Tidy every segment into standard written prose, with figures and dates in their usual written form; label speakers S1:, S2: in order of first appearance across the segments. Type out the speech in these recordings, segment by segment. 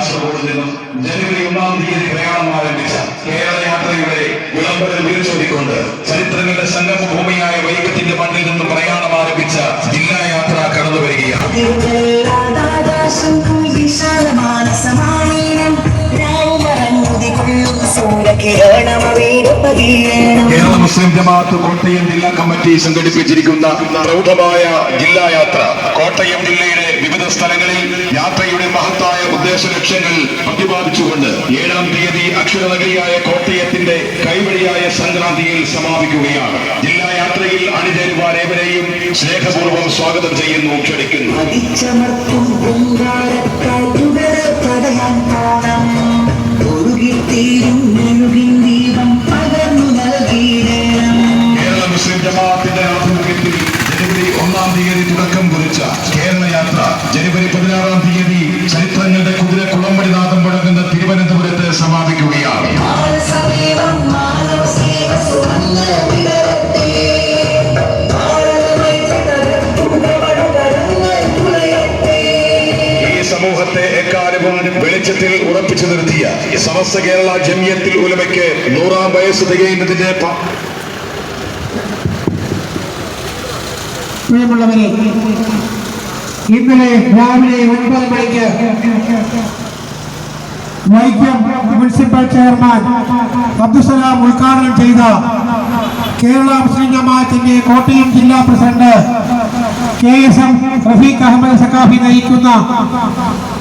S1: കാസർഗോഡ് നിന്നും ജനുവരി 1-ാം തീയതി പ്രയാണം ആരംഭിച്ച കേരള യാത്രയുടെ വിളംബരം വിളിച്ചോടിക്കൊണ്ട് ചരിത്രങ്ങളുടെ സംഗമഭൂമിയായ വൈക്കത്തിന്റെ മണ്ണിൽ നിന്നും പ്രയാണം ആരംഭിച്ച ജില്ലാ യാത്ര കടന്നു വരികയാണ്. കേരള മുസ്ലിം ജമാഅത്ത് കോട്ടയം ജില്ലാ കമ്മിറ്റി സംഘടിപ്പിച്ചിരിക്കുന്ന പ്രൗഢമായ ജില്ലാ യാത്ര കോട്ടയം ജില്ലയുടെ വിവിധ സ്ഥലങ്ങളിൽ യാത്രയുടെ മഹത്തായ ഉദ്ദേശ ലക്ഷ്യങ്ങൾ പ്രതിപാദിച്ചുകൊണ്ട് 7-ാം തീയതി അക്ഷരനഗരിയായ കോട്ടയത്തിന്റെ കൈവഴിയായ സംക്രാന്തിയിൽ സമാപിക്കുകയാണ്. ജില്ലാ യാത്രയിൽ അണിചേരുവാരേവരെയും സ്നേഹപൂർവ്വം സ്വാഗതം ചെയ്യുന്നു, ക്ഷണിക്കുന്നു. കേരള മുസ്ലിം ജമാഅത്തിന്റെ ആഭിമുഖ്യത്തിൽ ജനുവരി 1-ാം തീയതി തുടക്കം കുറിച്ച കേരള യാത്ര ജനുവരി 16-ാം തീയതി ചരിത്രങ്ങളുടെ കുതിര കുളമ്പടിനാഥം മുഴങ്ങുന്ന തിരുവനന്തപുരത്ത് സമാപിക്കുകയാണ്. സമൂഹത്തെ എക്കാലവും വെളിച്ചത്തിൽ ഉറപ്പിച്ചു നിർത്തിയ സമസ്ത കേരള ജമിയത്തുൽ ഉലമയ്ക്ക് 100-ാം വയസ്സ് തികയുന്നതിന്റെ
S2: പ്രിയമുള്ളവരെ, ഇന്നലെ രാവിലെ 9 മണിക്ക് വൈക്കം മുനിസിപ്പൽ ചെയർമാൻ അബ്ദുസലാം ഉദ്ഘാടനം ചെയ്ത കേരള മുസ്ലിം ജമാഅത്തിന്റെ കോട്ടയം ജില്ലാ പ്രസിഡന്റ് KSM റഫീഖ് അഹമ്മദ് സഖാഫി നയിക്കുന്ന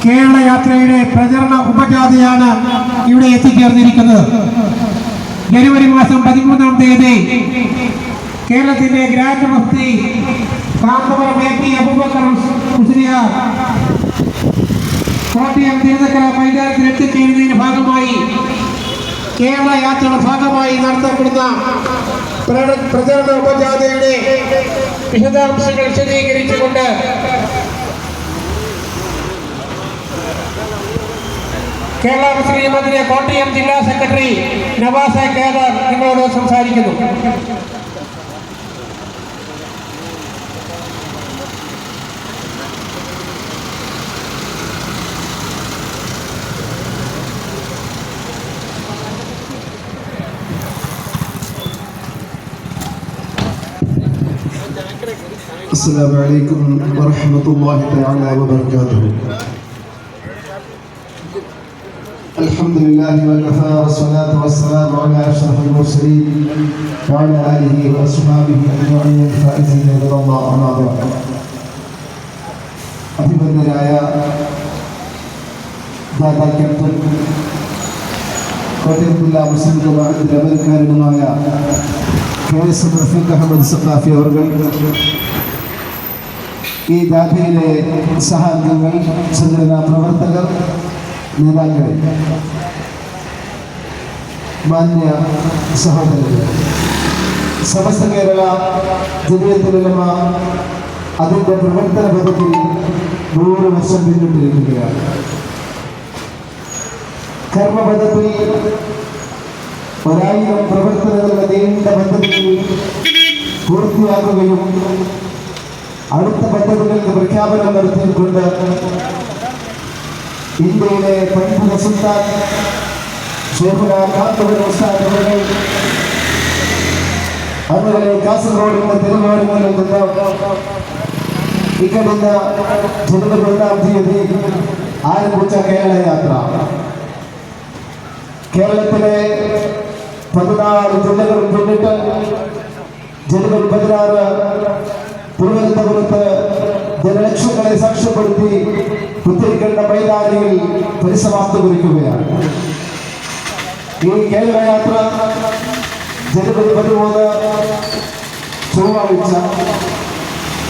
S2: കേരള യാത്രയുടെ പ്രചരണ ഉപജാഥയാണ് ഇവിടെ എത്തിച്ചേർന്നിരിക്കുന്നത്. ജനുവരി മാസം 13-ാം തീയതി കേരളത്തിന്റെ ഗ്രാൻഡ് മുഫ്തി കാന്തപുരം AP അബൂബക്കർ മുസ്ലിയാർ കോട്ടയം തിരുനക്കര മൈതാനത്തിൽ എത്തിച്ചേരുന്നതിന്റെ ഭാഗമായി കേരള യാത്രയുടെ ഭാഗമായി നടത്തപ്പെടുന്ന പ്രചരണ ഉപജാഥയുടെ വിശദാംശങ്ങൾ വിശദീകരിച്ചുകൊണ്ട് കേരള മുസ്ലിം ജമാഅത്തിന്റെ കോട്ടയം ജില്ലാ സെക്രട്ടറി നവാസ് കേദർ നിങ്ങളോട് സംസാരിക്കുന്നു.
S3: السلام عليكم ورحمة الله تعالى وبركاته. الحمد لله وكفى والصلاة والسلام على أشرف المرسلين وعلى آله وأصحابه أجمعين الفائزين برضا الله أما بعد. അഭിമന്യരായ ദാദാ ക്യാപ്റ്റൻ കോട്ടയം ജില്ലാ മുസ്ലിം ജമാഅത്തിന്റെ അമരക്കാരനുമായ KSM റഫീഖ് അഹമ്മദ് സഖാഫി അവർ, ഈ ജാഥയിലെ സഹാംഗങ്ങൾ, സംഘടനാ പ്രവർത്തകർ, നേതാക്കളെ, മാന്യ സഹോദരങ്ങൾ, സമസ്ത കേരള ജമിയത്തുൽ ഉലമ അതിൻ്റെ പ്രവർത്തന പദ്ധതി 100 വർഷം പിന്നിട്ടിരിക്കുകയാണ്. കർമ്മപദ്ധതി 1000 പ്രവർത്തനങ്ങളുടെ നീണ്ട പദ്ധതി പൂർത്തിയാക്കുകയും അടുത്ത പദ്ധതികൾക്ക് പ്രഖ്യാപനം നടത്തിക്കൊണ്ട് ഇന്ത്യയിലെ പണ്ഡിത സുൽത്താൻ ശൈഖുന കാന്തപുരം ഉസ്താദ് അവர்கள் അതുപോലെ കാസർഗോഡിന്റെ തിരുവനന്തപുരത്തിൽ നിന്ന് ഇക്കഴിഞ്ഞ ജനുവരി 1-ാം തീയതി ആരംഭിച്ച കേരള യാത്ര കേരളത്തിലെ 14 ജില്ലകളും പിന്നിട്ട് ജനുവരി 16 തിരുവനന്തപുരത്ത് ജനലക്ഷങ്ങളെ സാക്ഷ്യപ്പെടുത്തി പുത്തിരിക്കണ്ട മൈതാനിയിൽ പരിസമാപ്തി കുറിക്കുകയാണ്. ഈ കേരള യാത്ര ജനുവരി 13 ചൊവ്വാഴ്ച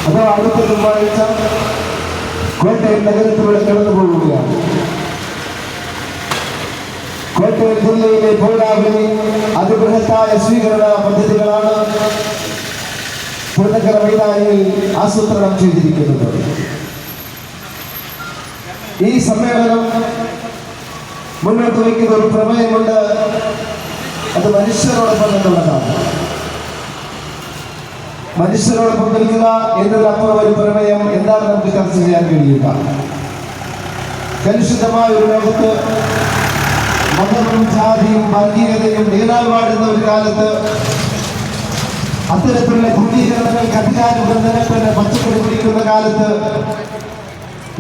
S3: അഥവാ അടുത്ത ചൊവ്വാഴ്ച കോട്ടയം നഗരത്തിലൂടെ കടന്നു പോവുകയാണ്. കോട്ടയം ജില്ലയിലെ പൗരാവലി അതിബൃഹത്തായ സ്വീകരണ പദ്ധതികളാണ് തിരുനക്കര മൈതാനിയിൽ ആസൂത്രണം ചെയ്തിരിക്കുന്നത്. ഈ സമ്മേളനം മുന്നോട്ട് വയ്ക്കുന്ന ഒരു പ്രമേയമുണ്ട്. അത് മനുഷ്യരോടൊപ്പം എന്നുള്ളതാണ്. മനുഷ്യരോടൊപ്പം നിൽക്കുക എന്നതിനപ്പുറം ഒരു പ്രമേയം എന്താണ് നമുക്ക് ചർച്ച ചെയ്യാൻ കഴിയുക? കലുഷിതമായ ഒരു ലോകത്ത് മതവും ജാതിയും വർഗീയതയും നീളാൽ വാടുന്ന ഒരു കാലത്ത് അത്തരത്തിലുള്ള ധ്രുവീകരണങ്ങൾക്ക് അധികാര ബന്ധനത്തിന് പച്ചക്കറി പിടിക്കുന്ന കാലത്ത്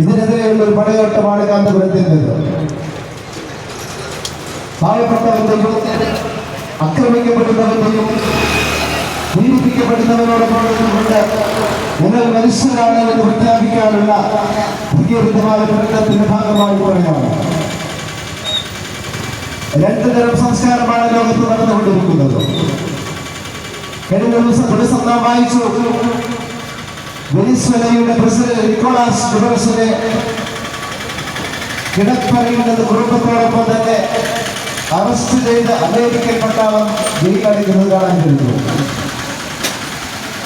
S3: ഇതിനെതിരെയുള്ള ഒരു പടയോട്ടമാണ് കാന്തപുരത്തിൻ്റെത്. പാവപ്പെട്ടവരുടെയും ആക്രമിക്കപ്പെടുന്നവരുടെയും പീഡിപ്പിക്കപ്പെടുന്നവരോടൊപ്പം കൊണ്ട് ഞങ്ങൾ മനുഷ്യരാണ് എന്ന് പ്രഖ്യാപിക്കാനുള്ള ഭീകരമായ പ്രകടനത്തിന്റെ ഭാഗമായി പറയുകയാണ്. രണ്ടു തരം സംസ്കാരമാണ് ലോകത്ത് നടന്നുകൊണ്ടിരിക്കുന്നത്. കഴിഞ്ഞ ദിവസം നാം വായിച്ചു, വെനിസ്വേലയുടെ പ്രസിഡന്റ് നിക്കോളാസ് മഡുറോസിനെ കിടപ്പറയുന്നത് കുടുംബത്തോടൊപ്പം തന്നെ അറസ്റ്റ് ചെയ്ത് അമേരിക്കൻ പട്ടാളം ജയിലടയ്ക്കുന്നത് കാണാൻ കഴിയുന്നു.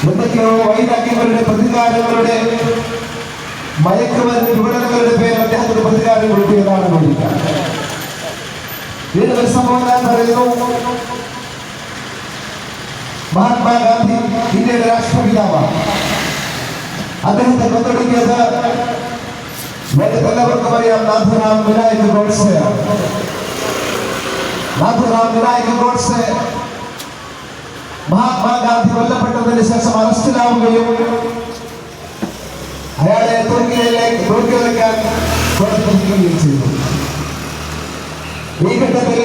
S3: എന്തൊക്കെയോ വൈരാഗ്യങ്ങളുടെ പ്രതികാരങ്ങളുടെ മയക്കുമരുന്ന് വിപണനങ്ങളുടെ പേരിൽ അദ്ദേഹത്തിന് പ്രതികാരം കൊടുക്കുകയാണ് അമേരിക്ക. വീണ്ടും ഒരു സംഭവം ഞാൻ പറയുന്നു. മഹാത്മാഗാന്ധി ഇന്ത്യയുടെ രാഷ്ട്രപിതാവാണ്. അദ്ദേഹത്തെ കൊന്നൊടുക്കിയത് എല്ലാവർക്കും അറിയാം, നാഥുറാം വിനായക് ഗോഡ്സെയാണ്. നാഥുറാം വിനായക് ഗോഡ്സെ മഹാത്മാഗാന്ധി കൊല്ലപ്പെട്ടതിന് ശേഷം അറസ്റ്റിലാവുകയും അയാളെ തുർക്കിയിലേക്കാൻ കൊലപ്പെടുത്തുകയും ചെയ്തു. ഈ ഘട്ടത്തിൽ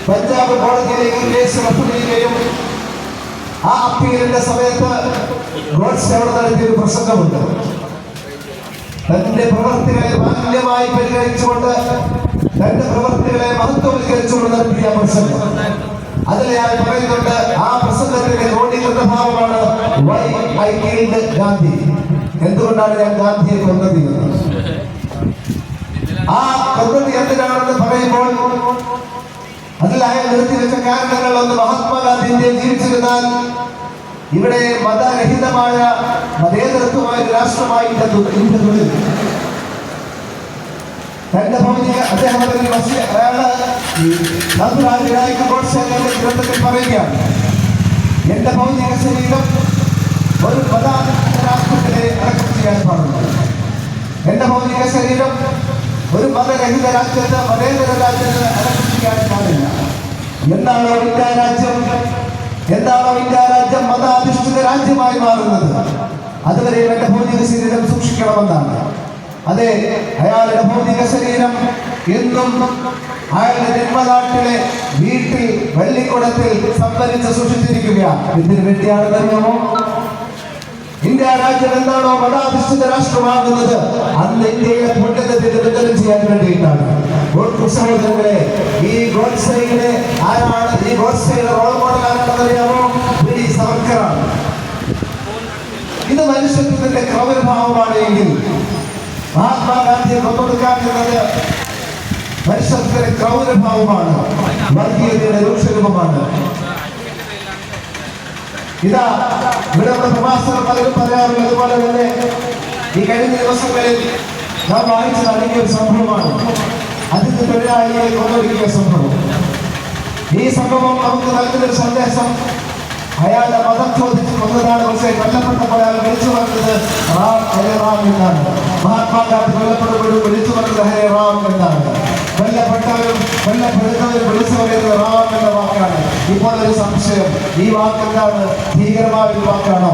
S3: പഞ്ചാബ് കോടതിയിലേക്ക് കേസ് റഫർ ചെയ്യുകയും ആ അപ്പീലിന്റെ സമയത്ത് ഗോഡ്സെ അവിടെ നടത്തിയൊരു പ്രസംഗമുണ്ട്. തന്റെ പ്രവർത്തികളെ മാന്യമായി പരിഗണിച്ചുകൊണ്ട്, തന്റെ പ്രവർത്തികളെ മഹത്വവൽക്കരിച്ചുകൊണ്ട് നടത്തിയ പ്രസംഗം. അതിൽ ഞാൻ പറയുന്നുണ്ട്, ആ പ്രസംഗത്തിന്റെ ക്രോഡീകൃത ഭാവമാണ് വൈ ഐ കിൽഡ് ഗാന്ധി. എന്തുകൊണ്ടാണ് ഞാൻ ഗാന്ധിയെ കൊന്നത്? ആ കൊന്നത് എന്തിനാണെന്ന് പറയുമ്പോൾ അതിൽ അയാൾ നിർത്തിവെച്ച കാരണങ്ങൾ ഒന്ന്, മഹാത്മാഗാന്ധി ഇന്ത്യയിൽ ജീവിച്ചിരുന്നാൽ ഇവിടെ മതരഹിതമായ മതേതരത്വമായ ഒരു രാഷ്ട്രമായി ഇന്ത്യ തുടരും. തന്റെ ഭൗതിക അദ്ദേഹം ഗ്രന്ഥത്തിൽ പറയുകയാണ്, എന്റെ ഭൗതിക ശരീരം ഒരു മതാധിഷ്ഠിത രാഷ്ട്രത്തിനെ അടക്കം ചെയ്യാൻ പാടുള്ളൂ. എന്റെ ഭൗതിക ശരീരം ഒരു മതരഹിത രാജ്യത്ത്, മതേതര രാജ്യത്ത് അടക്കം ചെയ്യാൻ പാടില്ല. എന്താണോ ഇന്ത്യ രാജ്യം മതാധിഷ്ഠിത രാജ്യമായി മാറുന്നത്, അതുവരെ എന്റെ ഭൗതിക ശരീരം സൂക്ഷിക്കണമെന്നാണ്. അതെ, അയാളുടെ ഭൗതിക ശരീരം എന്നും അയാളുടെ ജന്മനാട്ടിലെ വീട്ടിൽ വെള്ളിക്കുടത്തിൽ സംഭരിച്ച് സൂക്ഷിച്ചിരിക്കുകയാണ്. ഇതിനു വേണ്ടിയാണെന്നറിയാമോ? ഇന്ത്യ രാജ്യം എന്താണോ മതാധിഷ്ഠിത രാഷ്ട്രമാകുന്നത്, അന്ന് ഇന്ത്യയിലെ പുണ്യത്തിന് വിതരണം ചെയ്യാൻ വേണ്ടിയിട്ടാണ്. സഹോദരങ്ങളെ, ഈ ഗോഡ്സെയുടെ ആരാണ്? ഈ ഗോഡ്സെയുടെ റോൾ മോഡൽ ആരാണെന്നറിയാമോ? വി സവർക്കറാണ്. ഇത് മനുഷ്യത്വത്തിന്റെ ക്രൗരഭാവമാണ് എങ്കിൽ മഹാത്മാഗാന്ധിയെ കൊന്നൊടുക്കാൻ എന്നത് മനുഷ്യത്വത്തിന്റെ ക്രൗരഭാവമാണ്, വർഗീയതയുടെ രൂക്ഷരൂപമാണ്. ഇതാ ഇവിടെ നമ്മുടെ പ്രവാസികൾ പലരും പറയാറുള്ളത് അതുപോലെ തന്നെ ഈ കഴിഞ്ഞ ദിവസങ്ങളിൽ നാം വായിച്ചു നൽകിയ ഒരു സംഭവമാണ് അതിന്റെ തൊഴിലാളിയെ കൊന്നൊടുക്കിയ സംഭവം. ഈ സംഭവം നമുക്ക് നൽകുന്നൊരു സന്ദേശം, അയാളുടെ മതം ചോദിച്ച് കൊന്നതാണ്. പക്ഷേ കൊല്ലപ്പെട്ടപ്പോൾ അയാൾ വിളിച്ചു പറഞ്ഞത് റാം ഹരേ റാം എന്നാണ്. മഹാത്മാഗാന്ധി കൊല്ലപ്പെടുമ്പോഴും വിളിച്ചു പറഞ്ഞത് ഹരേ റാം എന്നാണ്. കൊല്ലപ്പെട്ടവരും കൊല്ലപ്പെടുന്നവരും വിളിച്ചു പറയുന്നത് റാം എന്ന വാക്കാണ്. ഇപ്പോൾ ഒരു സംശയം, ഈ വാക്ക് എന്താണ്? ഭീകരമായ ഒരു വാക്കാണോ?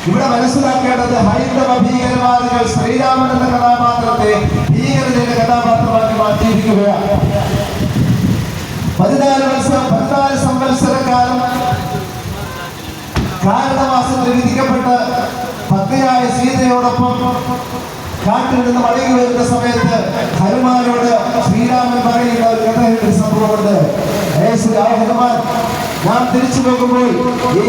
S3: ഇവിടെ മനസ്സിലാക്കേണ്ടത്, ഹൈന്ദവ ഭീകരവാദികൾ ശ്രീരാമൻ എന്ന കഥാപാത്രത്തെ ഭീകരതയുടെ കഥാപാത്രമാക്കി മാറ്റിയിരിക്കുകയാണ്. 14 സംവത്സരക്കാലം കാരണവാസത്തിൽ വിധിക്കപ്പെട്ട് ഭക്തയായ സീതയോടൊപ്പം കാട്ടിൽ നിന്ന് മടങ്ങി വരുന്ന സമയത്ത് ഹനുമാനോട് ശ്രീരാമൻ പറയുന്ന ഒരു കഥയുടെ സംഭവമുണ്ട്. ഹനുമാൻ, നാം തിരിച്ചു പോകുമ്പോൾ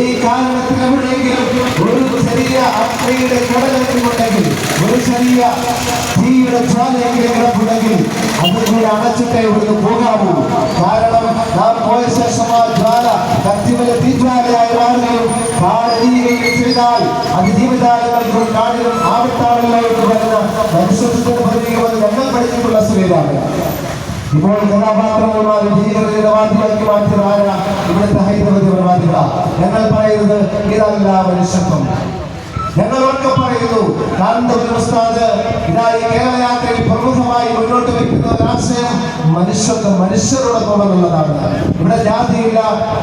S3: ഈ കാരണത്തിൽ എവിടെയെങ്കിലും ഒരു ചെറിയ അഗ്നിയുടെ കടലെടുക്കുന്നുണ്ടെങ്കിൽ, ഒരു ചെറിയ തീയുടെ ജ്വാലയെങ്കിലും കിടപ്പുണ്ടെങ്കിൽ അതുകൂടെ അടച്ചിട്ടേ ഇവിടുന്ന് പോകാവൂ. കാരണം നാം പോയ ശേഷം ആ ജ്വാല കത്തിമല തീജ്വാലയായി മാറുകയും കാടിയുകയും ചെയ്താൽ അത് ജീവിതാലങ്ങൾക്കും കാടിനും ആവട്ടാളുകൾക്ക് വരുന്ന മനുഷ്യത്വത്തിന് പരിധിക്കുമെന്ന് ഞങ്ങൾ പഠിച്ചിട്ടുള്ള ശ്രീരാമൻ. ഇപ്പോൾ കഥാപാത്രങ്ങളുമായി ഭീകരതയുടെ വാദികളാക്കി മാറ്റിയതായ ഇവിടുത്തെ ഹൈന്ദവ തീവ്രവാദികളാണ്. ഞങ്ങൾ പറയുന്നത് ഇതല്ല മനുഷ്യത്വം. ഞങ്ങൾ ഉറക്കെ പറയുന്നു, കാന്തപുരം ഉസ്താദ് ഇതാ ഈ കേരള യാത്രയിൽ പ്രമുഖമായി മുന്നോട്ട് വയ്ക്കുന്ന ഒരു ആശയം മനുഷ്യരോടൊപ്പം എന്നുള്ളതാണ്. ഇവിടെ ജാതിയില്ല,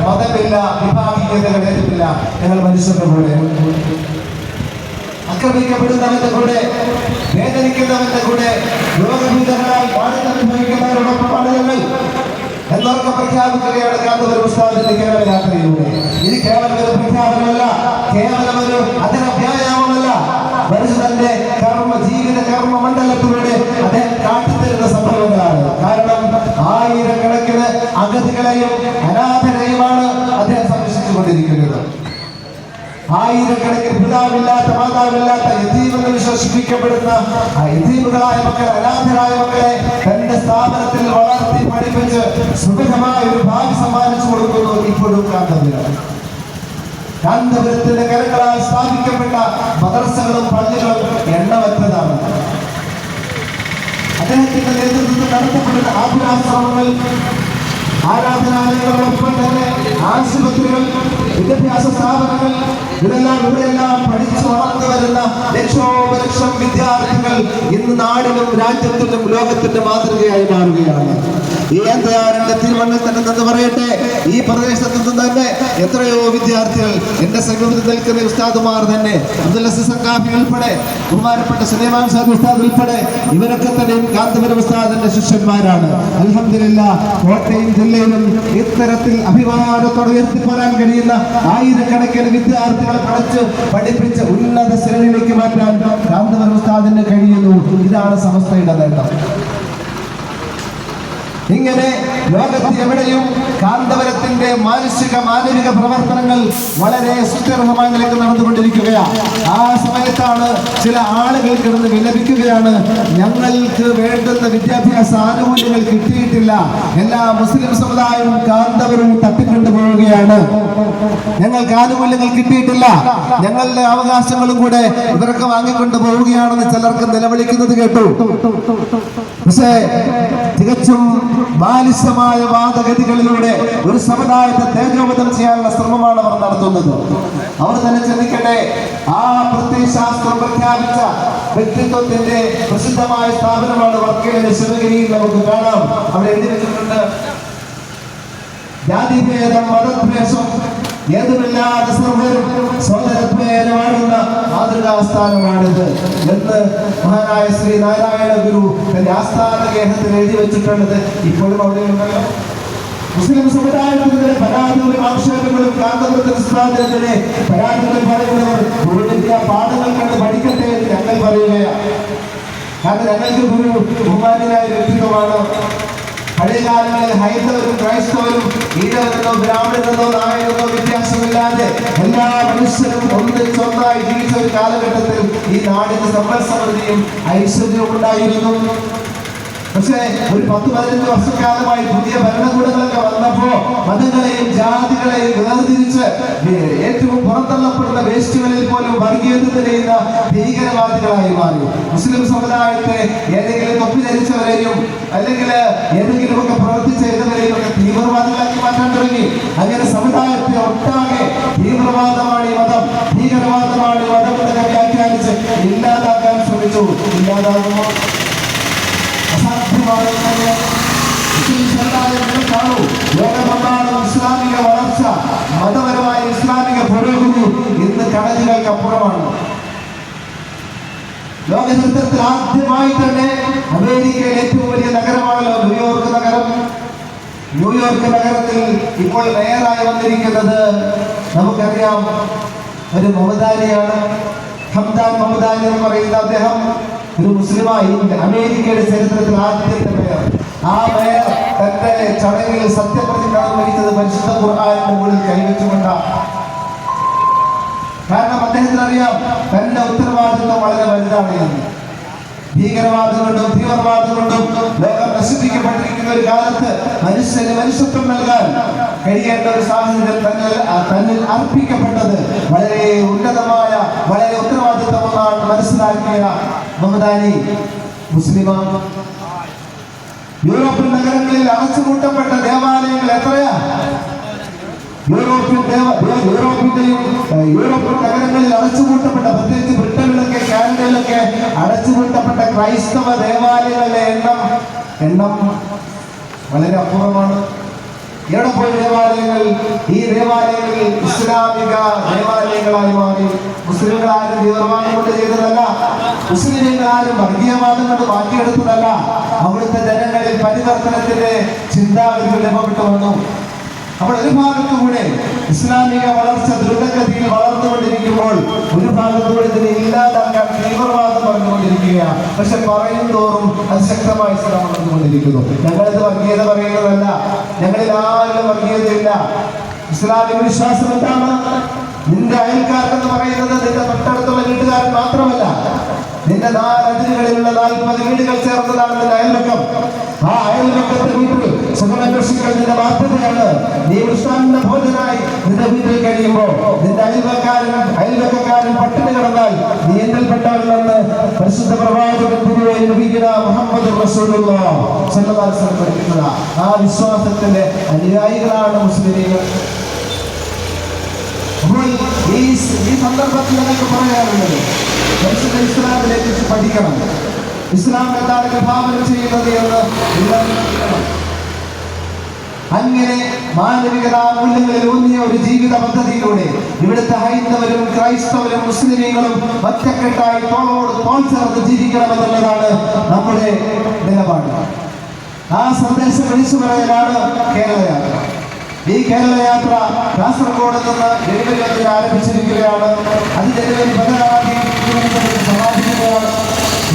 S3: മതമില്ല, വിഭാഗീയതകൾ ഏതുമില്ല. ഞങ്ങൾ മനുഷ്യരുടെ കൂടെ, ആക്രമിക്കപ്പെടുന്നവന്റെ കൂടെ, വേദനിക്കുന്നവന്റെ കൂടെ, രോഗഭീതരായി അനുഭവിക്കുന്നവരോടൊപ്പമാണ് ഞങ്ങൾ എന്നൊക്കെ പ്രഖ്യാപിക്കുകയാണ് കാന്തപുരം ഉസ്താദിന്റെ കേരള യാത്രയിലൂടെ. ഇത് കേവലം ഒരു പ്രഖ്യാപനമല്ല, കേവലം ഒരു അതര വ്യായാമമല്ല, മനുഷ്യ തന്റെ ജീവിത കർമ്മ മണ്ഡലത്തിലൂടെ അദ്ദേഹം കാട്ടിത്തരുന്ന സംഭവങ്ങളാണ്. കാരണം ആയിരക്കണക്കിന് അഗതികളെയും അനാഥരെയുമാണ് അദ്ദേഹം സംരക്ഷിച്ചുകൊണ്ടിരിക്കുന്നത്. ആയിരക്കണക്കിന് പിതാവില്ലാത്ത മാതാവില്ലാത്ത യതീമെന്ന് വിശേഷിപ്പിക്കപ്പെടുന്ന യതീമുകളായ മക്കളെ, അനാഥരായ മക്കളെ തന്റെ സ്ഥാപനത്തിൽ വളർത്തി പഠിപ്പിച്ച് സുഖമായ ഒരു ഭാവി സമ്മാനിച്ചു കൊടുക്കുന്നു ഇപ്പോഴും കാന്തപുരം. കാന്തപുരത്തിന്റെ കരങ്ങളാൽ സ്ഥാപിക്കപ്പെട്ട മദ്രസകളും പള്ളികളും എണ്ണമറ്റതാണ്. അദ്ദേഹത്തിന്റെ നേതൃത്വത്തിൽ നടത്തപ്പെടുന്ന ആതുരാശ്രമങ്ങൾ, ആരാധനാലയങ്ങളോടൊപ്പം തന്നെ ആശുപത്രികൾ, വിദ്യാഭ്യാസ സ്ഥാപനങ്ങൾ, ഇവിടെയെല്ലാം പഠിച്ചു വളർന്നു വരുന്ന ലക്ഷോപലക്ഷം വിദ്യാർത്ഥികൾ ഇന്ന് നാടിനും രാജ്യത്തിനും ലോകത്തിന്റെ മാതൃകയായി മാറുകയാണ്. ഈ അന്തയാറിന്റെ തിരുവണ്ണത്തിൽ നിന്ന് പറയട്ടെ, ഈ പ്രദേശത്ത് നിന്ന് തന്നെ എത്രയോ വിദ്യാർത്ഥികൾ, എന്റെ സമീപത്തിൽ നിൽക്കുന്ന ഉസ്താദുമാർ തന്നെ, അബ്ദുൽ അസീസ് സഖാഫി ഉൾപ്പെടെ, ബഹുമാനപ്പെട്ട സുലൈമാൻ സാദ് ഉസ്താദ് ഉൾപ്പെടെ, ഇവരൊക്കെ തന്നെയും കാന്തപുരം ഉസ്താദിന്റെ ശിഷ്യന്മാരാണ്. അൽഹംദുലില്ലാഹ്, കോട്ടയം ജില്ലയിലും ഇത്തരത്തിൽ അഭിമാനത്തോടെ ഉയർത്തിപ്പോരാൻ കഴിയുന്ന ആയിരക്കണക്കിന് വിദ്യാർത്ഥികളെ പഠിപ്പിച്ച് ഉന്നത ശ്രേണിയിലേക്ക് മാറ്റാൻ കാന്തപുരം ഉസ്താദിന് കഴിയുന്നു. ഇതാണ് സമസ്തയുടെ നേട്ടം. ഇങ്ങനെ ലോകത്ത് എവിടെയും കാന്തപുരത്തിന്റെ മാനവിക പ്രവർത്തനങ്ങൾ വളരെ സുസ്ഥിരമായ നിലയ്ക്ക് നടന്നുകൊണ്ടിരിക്കുകയാണ്. ആ സമയത്താണ് ചില ആളുകൾ കിടന്ന് വിലപിക്കുകയാണ്, ഞങ്ങൾക്ക് വേണ്ടുന്ന വിദ്യാഭ്യാസ ആനുകൂല്യങ്ങൾ കിട്ടിയിട്ടില്ല, എല്ലാ മുസ്ലിം സമുദായവും കാന്തപുരവും തട്ടിക്കൊണ്ടുപോവുകയാണ്, ഞങ്ങൾക്ക് ആനുകൂല്യങ്ങൾ കിട്ടിയിട്ടില്ല, ഞങ്ങളുടെ അവകാശങ്ങളും കൂടെ ഇവരൊക്കെ വാങ്ങിക്കൊണ്ട് പോവുകയാണെന്ന് ചിലർക്ക് നിലവിളിക്കുന്നത് കേട്ടു. പക്ഷേ തികച്ചും ബാലിശമായ വാദഗതികളിലൂടെ ഒരു സമുദായത്തെ തേജോവധം ചെയ്യാനുള്ള ശ്രമമാണ് അവർ നടത്തുന്നത്. അവർ തന്നെ ചിന്തിക്കട്ടെ, ആ പ്രത്യയശാസ്ത്രം പ്രഖ്യാപിച്ച വ്യക്തിത്വത്തിന്റെ പ്രസിദ്ധമായ സ്ഥാപനമാണ് വർക്കലയിലെ ശിവഗിരിയിൽ നമുക്ക് കാണാം. അവിടെ എഴുതി വെച്ചിട്ടുണ്ട്, ജാതിഭേദം മതദ്വേഷം ഏതുമില്ലാതെ സർവരും സോദരത്വേനമാടുന്ന മാതൃകാസ്ഥാനമാണിത് എന്ന് മഹാനായ ശ്രീ നാരായണ ഗുരു തന്റെ ആസ്ഥാന ഗേഹത്തിൽ എഴുതി വെച്ചിട്ടുള്ളത് ഇപ്പോഴും അവിടെയുണ്ടല്ലോ. മുസ്ലിം സമുദായത്തിലെ പരാതികളും ആക്ഷേപങ്ങളും കാന്തപുരത്തിനെതിരെ പരാതികൾ പറയുന്നവർ ഗുരുവിന്റെ പാഠങ്ങൾ കണ്ട് പഠിക്കട്ടെ എന്ന് ഞങ്ങൾ പറയുകയാണ്. കാരണം ഞങ്ങൾക്ക് ഗുരു ബഹുമാന്യനായ വ്യക്തിത്വമാണ്. പഴയകാലങ്ങളിൽ ഹൈന്ദവരും ക്രൈസ്തവരും ഈഴവരെന്നോ ബ്രാഹ്മണരെന്നോ നായരെന്നോ വ്യത്യാസമില്ലാതെ എല്ലാ മനുഷ്യരും ഒന്നിച്ചൊന്നായി ജീവിച്ച ഒരു കാലഘട്ടത്തിൽ ഈ നാടിന് സമ്പൽ സമൃദ്ധിയും ഐശ്വര്യവും ഉണ്ടായിരുന്നു. പക്ഷേ ഒരു 10-15 വർഷക്കാലമായി പുതിയ ഭരണകൂടങ്ങളൊക്കെ വന്നപ്പോ മതങ്ങളെയും ജാതികളെയും വേർതിരിച്ച് ഏറ്റവും പുറന്തള്ളപ്പെടുന്ന വേസ്റ്റുകളിൽ പോലും വർഗീയത ചെയ്യുന്ന ഭീകരവാദികളായി മാറി. മുസ്ലിം സമുദായത്തെ ഏതെങ്കിലും തൊപ്പി ധരിച്ചവരെയും അല്ലെങ്കിൽ ഏതെങ്കിലുമൊക്കെ പ്രവർത്തിച്ച ഏതെങ്കിലും ഒക്കെ തീവ്രവാദികളാക്കി മാറ്റാൻ തുടങ്ങി. അങ്ങനെ സമുദായത്തെ ഒട്ടാകെ തീവ്രവാദമാണ് ഈ മതം, ഭീകരവാദമാണ് ഈ മതം എന്നൊക്കെ വ്യാഖ്യാനിച്ച് ഇല്ലാതാക്കാൻ ശ്രമിച്ചു. ഇല്ലാതാകുമോ? ലോകമെമ്പാടും ഇസ്ലാമിക വളർച്ച, മതപരമായ ഇസ്ലാമിക പുരോഗതി ഇന്ന് കടലുകൾക്കപ്പുറമാണ്. ലോക ചരിത്രത്തിൽ ആദ്യമായി തന്നെ അമേരിക്കയിലെ ഏറ്റവും വലിയ നഗരമാണല്ലോ ന്യൂയോർക്ക് നഗരം. ന്യൂയോർക്ക് നഗരത്തിൽ ഇപ്പോൾ മേയറായി വന്നിരിക്കുന്നത് നമുക്കറിയാം ഒരു മമദാനിയാണ്, ഹംദാൻ മമദാനി എന്ന് പറയുന്ന അദ്ദേഹം ഒരു മുസ്ലിമായി അമേരിക്കയുടെ ചരിത്രത്തിൽ ആദ്യത്തെ മേയർ. ആ മേയർ തന്റെ ചടങ്ങിൽ സത്യപ്രതിജ്ഞ വഹിച്ചത് പരിശുദ്ധ ഖുർആനിന്റെ മുകളിൽ കൈവച്ചുകൊണ്ടാണ്. കാരണം അദ്ദേഹത്തിന് അറിയാം തന്റെ ഉത്തരവാദിത്വം വളരെ വലുതാണ് എന്ന്. ഭീകരവാദം കൊണ്ടും തീവ്രവാദം കൊണ്ടും ലോകം നശിപ്പിക്കപ്പെട്ടിരിക്കുന്ന ഒരു കാലത്ത് മനുഷ്യന് മനുഷ്യത്വം നൽകാൻ കഴിയേണ്ട ഒരു സാഹചര്യം തന്നിൽ അർപ്പിക്കപ്പെട്ടത് വളരെ ഉന്നതമായ വളരെ ഉത്തരവാദിത്വമെന്നാണ് മനസ്സിലാക്കിയ മമദാനി മുസ്ലിമാണ്. യൂറോപ്യൻ നഗരങ്ങളിൽ അടച്ചുപൂട്ടപ്പെട്ട ദേവാലയങ്ങൾ എത്രയാ? യൂറോപ്യൻ നഗരങ്ങളിൽ അടച്ചുപൂട്ടപ്പെട്ട, പ്രത്യേകിച്ച് ബ്രിട്ടനിലൊക്കെ കാനഡയിലൊക്കെ അടച്ചുപൂട്ടപ്പെട്ട ക്രൈസ്തവ ദേവാലയങ്ങളുടെ എണ്ണം വളരെ അപൂർവമാണ്. എവിടെ പോയി ദേവാലയങ്ങൾ? ഈ ദേവാലയങ്ങളിൽ ഇസ്ലാമിക ദേവാലയങ്ങളായി മാറി. മുസ്ലിങ്ങൾ ആരും തീവ്രവാദം കൊണ്ട് ചെയ്തതല്ല, മുസ്ലിങ്ങൾ ആരും വർഗീയവാദം കൊണ്ട് മാറ്റിയെടുത്തതല്ല. അവിടുത്തെ ജനങ്ങളിൽ പരിവർത്തനത്തിന്റെ ചിന്താഗതികൾ രൂപപ്പെട്ടു വന്നു. അപ്പോൾ ഒരു ഭാഗത്തുകൂടെ ഇസ്ലാമിക വളർച്ച ദ്രുതഗതിയിൽ വളർന്നുകൊണ്ടിരിക്കുമ്പോൾ ഒരു ഭാഗത്തുകൂടെ ഇതിനെ ഇല്ലാതാക്കാൻ തീവ്രവാദം പറഞ്ഞുകൊണ്ടിരിക്കുകയാണ്. പക്ഷെ പറയും തോറും അത് ശക്തമായി ഇസ്ലാം വളർന്നുകൊണ്ടിരിക്കുന്നു. ഞങ്ങളിത് വർഗീയത പറയുന്നതല്ല, ഞങ്ങളിൽ ആരും വർഗീയതയില്ല. ഇസ്ലാമിക വിശ്വാസം എന്താണ്? നിന്റെ അയൽക്കാരെന്ന് പറയുന്നത് നിന്റെ തൊട്ടടുത്തുള്ള വീട്ടുകാരൻ മാത്രമല്ല, നിന്റെ 4 അതിരുകളിലുള്ള 40 വീടുകൾ ചേർന്നതാണ് നിന്റെ അയൽവക്കം. ആ അയൽവക്കത്തെ വീട്ടിൽ സുഖമന്വേഷിക്കൽ നിന്റെ ബാധ്യതയാണ്. നീ വിശ്വാമിന്റെ ഭോജനായി നിന്റെ വീട്ടിൽ കഴിയുമ്പോൾ നിന്റെ അയൽവക്കക്കാരൻ പട്ടിണി കിടന്നാൽ നീ എന്നിൽപ്പെട്ടവരില്ലെന്ന് പരിശുദ്ധ പ്രവാചകൻ മുഹമ്മദ് റസൂലുള്ളാഹി സ്വല്ലല്ലാഹു അലൈഹി വസല്ലം പഠിപ്പിക്കുന്ന ആ വിശ്വാസത്തിന്റെ അനുയായികളാണ് മുസ്ലിമീങ്ങൾ. അപ്പോൾ ഈ സന്ദർഭത്തിൽ എനിക്ക് പറയാനുള്ളത്, പരിശുദ്ധ ഇസ്ലാമിനെ കുറിച്ച് പഠിക്കണം. ഇസ്ലാം എന്താണ് വിഭാവനം ചെയ്യുന്നത് എന്ന് പഠിക്കണം. അങ്ങനെ മാനവികതാ മൂല്യങ്ങളിൽ ഊന്നിയ ഒരു ജീവിത പദ്ധതിയിലൂടെ ഇവിടുത്തെ ഹൈന്ദവരും ക്രൈസ്തവരും മുസ്ലിമീങ്ങളും ഒറ്റക്കെട്ടായി തോളോട് തോൾ ചേർന്ന് ജീവിക്കണമെന്നുള്ളതാണ് നമ്മുടെ നിലപാട്. ആ സന്ദേശം വിളിച്ചു പറയലാണ് കേരളയാത്ര. ഈ കേരളയാത്ര കാസർഗോഡ് നിന്ന് ജനുവരി 1 ആരംഭിച്ചിരിക്കുകയാണ്. അത് ജനുവരി 16 സമാപിക്കുകയാണ്.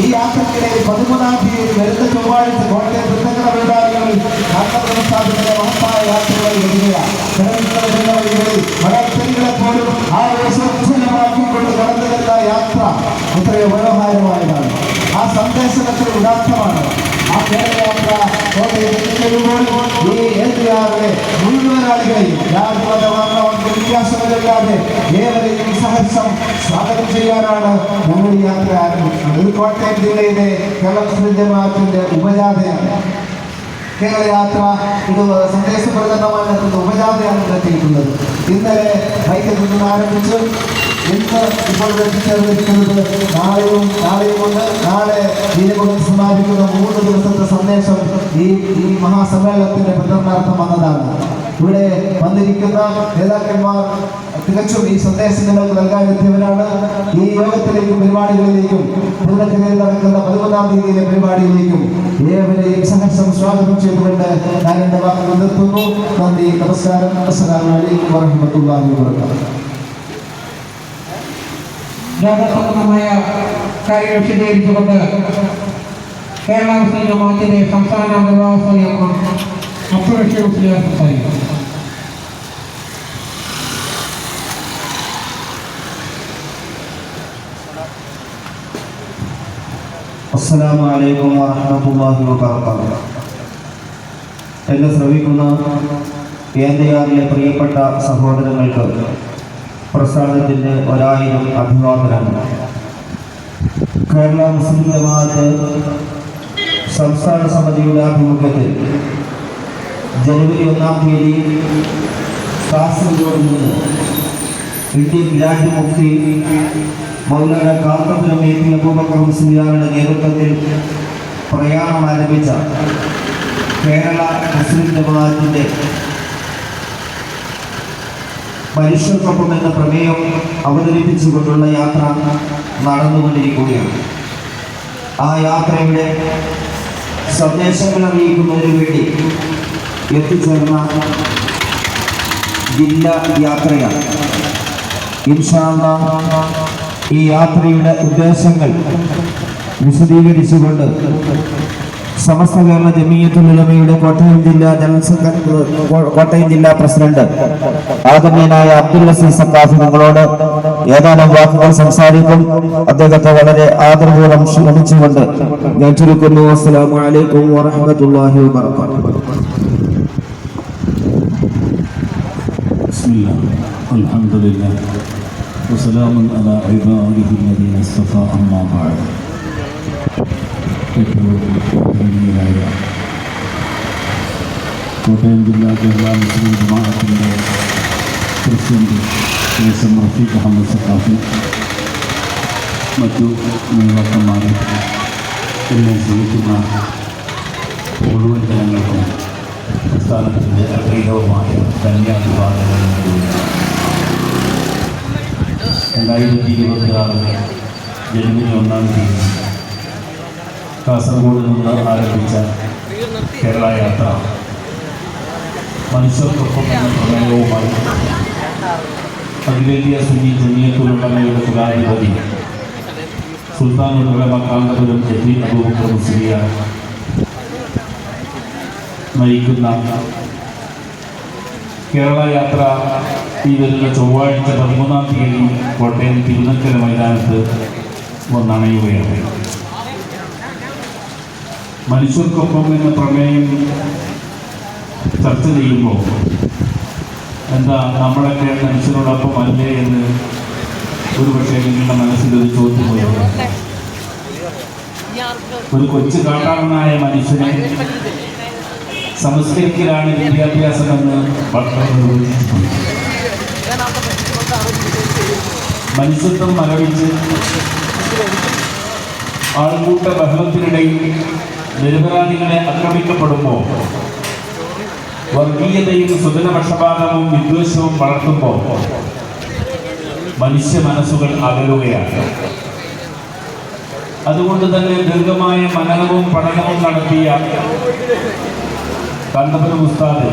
S3: ഈ യാത്രക്കിടെ 13 വരുന്ന ചൊവ്വാഴ്ച കോട്ടയം പുത്തങ്കര വീടാളികളിൽ സ്ഥാപിക്കുന്ന മഹത്തായ യാത്രകൾ വരികയാണ്. മലയാളികളെ പോലും ആവേശോജ്വലമാക്കിക്കൊണ്ട് കടന്നു വരുന്ന യാത്ര എത്രയോ മനോഹരമായതാണ്. ആ സന്ദേശം എത്ര ഉദാത്തമാണ്. ആ കേരളയാത്ര കോട്ടയത്തിൽ വരുമ്പോൾ ഈ ഏറിയാറെ മുഴുവൻ ആളുകളെയും വ്യത്യാസങ്ങളില്ലാതെ ഏവരെയും സഹർഷം സ്വാഗതം ചെയ്യാനാണ് ഞങ്ങൾ ഈ യാത്ര ആരംഭിക്കുന്നത്. ഇത് കോട്ടയം ജില്ലയിലെ കേരള മുസ്ലിം ജമാഅത്തിന്റെ ഉപജാഥയാണ്. കേരളയാത്ര ഇത് സന്ദേശപ്രകടനമായി നടത്തുന്ന ഉപജാഥയാണ് നടത്തിയിട്ടുള്ളത്. ഇന്നലെ വൈക്കത്ത് നിന്ന് ആരംഭിച്ചു ഇന്ന് ഇപ്പോൾ എത്തിച്ചേർന്നിരിക്കുന്നത് നാളെയും കൊണ്ട് നാളെ ഇതിനെക്കുറിച്ച് സമാപിക്കുന്ന 3 ദിവസത്തെ സന്ദേശം ഈ മഹാസമ്മേളനത്തിന്റെ പ്രചരണാർത്ഥം വന്നതാണ്. ഇവിടെ വന്നിരിക്കുന്ന നേതാക്കന്മാർ തികച്ചും ഈ സന്ദേശങ്ങൾക്ക് നൽകാനെത്തിയവരാണ്. ഈ യോഗത്തിലേക്കും പരിപാടികളിലേക്കും പൂർണ്ണക്കരയിൽ നടക്കുന്ന 13-ാം തീയതിയിലെ പരിപാടിയിലേക്കും ഏവരെയും സഹർഷം സ്വാഗതം ചെയ്തുകൊണ്ട് ഞാൻ എന്റെ വാക്കുകൾ നിർത്തുന്നു. നന്ദി, നമസ്കാരം. അസ്സലാമു അലൈക്കും വറഹ്മത്തുള്ളാഹി വബറകാതുഹു.
S2: ലോകസംബന്ധമായ കാര്യങ്ങൾ വിശദീകരിച്ചുകൊണ്ട് കേരള മുസ്ലിം ജമാഅത്തിന്റെ സംസ്ഥാന നിർവാഹക യോഗം അബ്ദുൽ റഷീദ് മുസ്ലിയാർ സംസാരിക്കും.
S4: അസ്സലാമു അലൈക്കും വറഹ്മത്തുള്ളാഹി വബറകാതുഹു. എന്നെ ശ്രവിക്കുന്ന കേന്ദ്രയാറിലെ പ്രിയപ്പെട്ട സഹോദരങ്ങൾക്ക് പ്രസ്ഥാനത്തിൻ്റെ 1000 അഭിവാദനങ്ങൾ. കേരള മുസ്ലിം ജമാഅത്ത് സംസ്ഥാന സമിതിയുടെ ആഭിമുഖ്യത്തിൽ ജനുവരി 1-ാം തീയതി കാസർഗോഡ് നിന്ന് ഇന്ത്യൻ ഗ്രാൻഡ് മുഫ്തി മൗലാന കാന്തപുരം എ പി അബൂബക്കർ മുസ്ലിയാരുടെ നേതൃത്വത്തിൽ പ്രയാണം ആരംഭിച്ച കേരള മുസ്ലിം ജമാഅത്തിൻ്റെ മനുഷ്യർക്കൊപ്പം എന്ന പ്രമേയം അവതരിപ്പിച്ചുകൊണ്ടുള്ള യാത്ര നടന്നുകൊണ്ടിരിക്കുകയാണ്. ആ യാത്രയുടെ സന്ദേശങ്ങൾ അറിയിക്കുന്നതിന് വേണ്ടി എത്തിച്ചേർന്ന ജില്ലാ യാത്രയാണ്. ഇൻഷാ അല്ലാഹ് ഈ യാത്രയുടെ ഉദ്ദേശങ്ങൾ വിശദീകരിച്ചുകൊണ്ട് സമസ്ത കേരള ജമീയത്തുൽ ഉലമയുടെ കോട്ടയം ജില്ലാ പ്രസിഡന്റ് ആദരണീയനായ അബ്ദുൽ അസീസ് സഖാഫി നിങ്ങളോട് ഏതാനും വാക്കുകൾ സംസാരിക്കും. അദ്ദേഹത്തെ വളരെ ആദരപൂർവ്വം ക്ഷണിച്ചുകൊണ്ട് ഞാൻ ചുരുക്കുന്നു. അസ്സലാമു അലൈക്കും വറഹ്മത്തുള്ളാഹി വബറകാതുഹു.
S5: ബിസ്മില്ലാഹ് അൽഹംദുലില്ലാഹ് വസലാമുൻ അലാ ഇബാദിഹി അല്ലദീന ഇസ്തഫാ അമ്മാ ബഅദ്. കോട്ടയം ജില്ലാ കേരള മുസ്ലിം ജമാഅത്തിൻ്റെ പ്രസിഡന്റ് എസ് റഫീഖ് അഹമ്മദ് സഖാഫി, മറ്റു നേതാക്കന്മാർ, എന്നെ സ്നേഹിക്കുന്ന മുഴുവൻ ജനങ്ങൾക്കും പ്രസ്ഥാനത്തിൻ്റെ അഗ്രഹവുമായ ധന്യവാദങ്ങൾ നൽകുകയാണ്. 2026 ജനുവരി 1-ാം തീയതി കാസർഗോഡ് നിന്ന് ആരംഭിച്ച കേരള യാത്ര മനുഷ്യർക്കൊപ്പം എന്ന പ്രമേയവുമായി അഖിലേന്ത്യാ സുന്നി ജമിയത്തുൽ-ഉലമയുടെ കുലാധിപതി സുൽത്താനുൽ ഉലമ കാന്തപുരം എത്തി അബൂബക്കർ മുസ്ലിയാർ നയിക്കുന്ന കേരള യാത്ര ഈ വരുന്ന ചൊവ്വാഴ്ച 13-ാം തീയതി കോട്ടയം തിരുനക്കര മൈതാനത്ത് വന്നണയുകയാണ്. മനുഷ്യർക്കൊപ്പം എന്ന പ്രമേയം ചർച്ച ചെയ്യുമ്പോൾ എന്താ നമ്മളൊക്കെ മനുഷ്യരോടൊപ്പം അല്ലേ എന്ന് ഒരുപക്ഷെ നിങ്ങളുടെ മനസ്സിലൊരു ചോദ്യം പോയത്. ഒരു കൊച്ചു കാട്ടാളനായ മനുഷ്യനെ സംസ്കരിക്കലാണ് വിദ്യാഭ്യാസമെന്ന് ഭട്ടർ നിർവചിച്ചിട്ടുണ്ട്. മനുഷ്യത്വം മരവിച്ച് ആൾക്കൂട്ട ബഹളത്തിനിടയിൽ നിരപരാധികളെ ആക്രമിക്കപ്പെടുമ്പോൾ, വർഗീയതയും സ്വജനപക്ഷപാതവും വിദ്വേഷവും വളർത്തുമ്പോൾ മനുഷ്യ മനസ്സുകൾ അകലുകയാണ്. അതുകൊണ്ട് തന്നെ ദീർഘമായ മനനവും പഠനവും നടത്തിയ കാന്തപുരം ഉസ്താദ്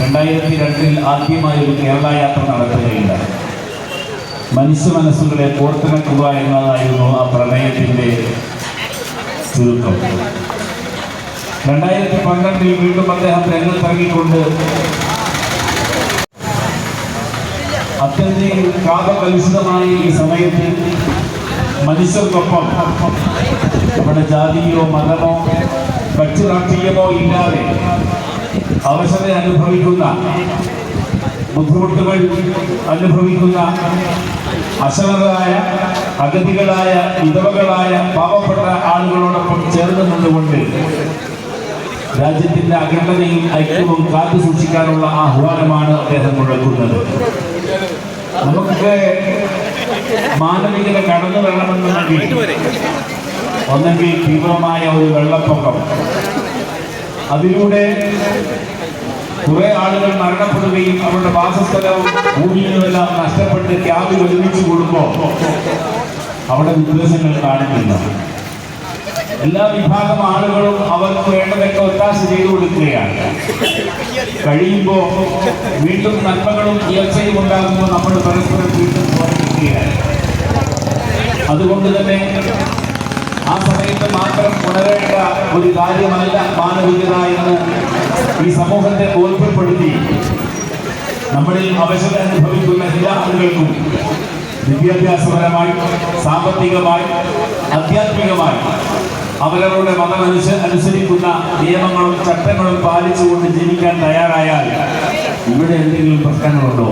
S5: 2002-ൽ ആദ്യമായി ഒരു കേരള യാത്ര നടത്തുകയുണ്ടായി. മനുഷ്യ മനസ്സുകളെ കോർത്തിണക്കുക എന്നതായിരുന്നു ആ പ്രമേയത്തിൻ്റെ ചുരുക്കം. 2012-ൽ വീണ്ടും അദ്ദേഹം രംഗത്തിറങ്ങിക്കൊണ്ട് അത്യന്തം കാപകലുഷിതമായ ഈ സമയത്ത് മനുഷ്യർക്കൊപ്പം നമ്മുടെ ജാതിയോ മതമോ കക്ഷി രാഷ്ട്രീയമോ ഇല്ലാതെ അവശത അനുഭവിക്കുന്ന, ബുദ്ധിമുട്ടുകൾ അനുഭവിക്കുന്ന അശരണരായ, അഗതികളായ, വിധവകളായ പാവപ്പെട്ട ആളുകളോടൊപ്പം ചേർന്ന് നിന്നുകൊണ്ട് രാജ്യത്തിന്റെ അഖണ്ഡതയും ഐക്യവും കാത്തു സൂക്ഷിക്കാനുള്ള ആഹ്വാനമാണ് അദ്ദേഹം മുഴക്കുന്നത്. നമുക്ക് മാനവികത കടന്നു വരണമെന്നുണ്ടെങ്കിൽ ഒന്നെങ്കിൽ തീവ്രമായ ഒരു വെള്ളപ്പൊക്കം, അതിലൂടെ കുറെ ആളുകൾ മരണപ്പെടുകയും അവരുടെ വാസസ്ഥലവും ഭൂമിയുമെല്ലാം നഷ്ടപ്പെട്ട് ക്യാബിൽ ഒരുമിച്ച് കൂടുമ്പോൾ അവിടെ വിദ്വേഷങ്ങൾ കാണില്ല. എല്ലാ വിഭാഗം ആളുകളും അവർക്ക് വേണ്ടതൊക്കെ ഒത്താശ ചെയ്തു കൊടുക്കുകയാണ്. കഴിയുമ്പോൾ വീണ്ടും നന്മകളും ഉയർച്ചയും ഉണ്ടാകുമ്പോൾ നമ്മൾ പരസ്പരം വീണ്ടും പോരാടുകയാണ്. അതുകൊണ്ട് തന്നെ ആ സമയത്ത് മാത്രം ഉണരേണ്ട ഒരു കാര്യമല്ല മാനവികത എന്ന് ഈ സമൂഹത്തെ ബോധ്യപ്പെടുത്തി നമ്മളിൽ അവശത അനുഭവിക്കുന്ന എല്ലാ ആളുകൾക്കും വിദ്യാഭ്യാസപരമായി, സാമ്പത്തികമായി, ആധ്യാത്മികമായി അവരവരുടെ മതം അനുസരിക്കുന്ന നിയമങ്ങളും ചട്ടങ്ങളും പാലിച്ചുകൊണ്ട് ജീവിക്കാൻ തയ്യാറായാൽ ഇവിടെ എന്തെങ്കിലും പ്രശ്നങ്ങളുണ്ടോ?